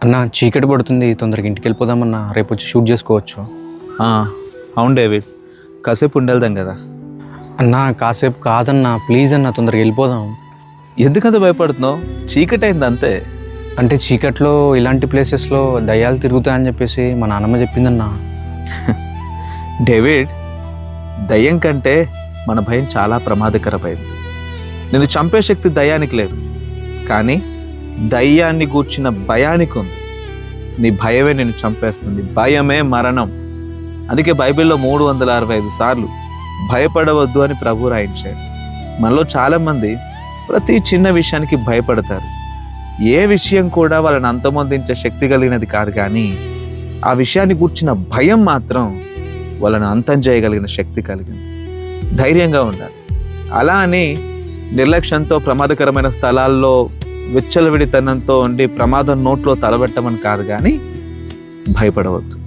అన్న చీకటి పడుతుంది, తొందరగా ఇంటికి వెళ్ళిపోదామన్నా, రేపు వచ్చి షూట్ చేసుకోవచ్చు. అవును డేవిడ్, కాసేపు ఉండేద్దాం కదా. అన్న కాసేపు కాదన్నా, ప్లీజ్ అన్న, తొందరగా వెళ్ళిపోదాం. ఎందుకంత భయపడుతున్నావు? చీకటి అయింది అంతే. అంటే చీకట్లో ఇలాంటి ప్లేసెస్లో దయ్యాలు తిరుగుతాయని చెప్పేసి మా నాన్నమ్మ చెప్పిందన్నా. డేవిడ్, దయ్యం కంటే మన భయం చాలా ప్రమాదకరమైంది. నిన్ను చంపే శక్తి దయ్యానికి లేదు, కానీ దయ్యాన్ని గూర్చిన భయానికి ఉంది. నీ భయమే నిన్ను చంపేస్తుంది. భయమే మరణం. అందుకే బైబిల్లో 365 సార్లు భయపడవద్దు అని ప్రభు రాయించాడు. మనలో చాలామంది ప్రతి చిన్న విషయానికి భయపడతారు. ఏ విషయం కూడా వాళ్ళని అంతమొందించే శక్తి కలిగినది కాదు, కానీ ఆ విషయాన్ని గూర్చిన భయం మాత్రం వాళ్ళని అంతం చేయగలిగిన శక్తి కలిగింది. ధైర్యంగా ఉండాలి. అలా అని నిర్లక్ష్యంతో ప్రమాదకరమైన స్థలాల్లో విచ్చలవిడితనంతో ఉండి ప్రమాదం నోట్లో తలబెట్టమని కాదు, కానీ భయపడవద్దు.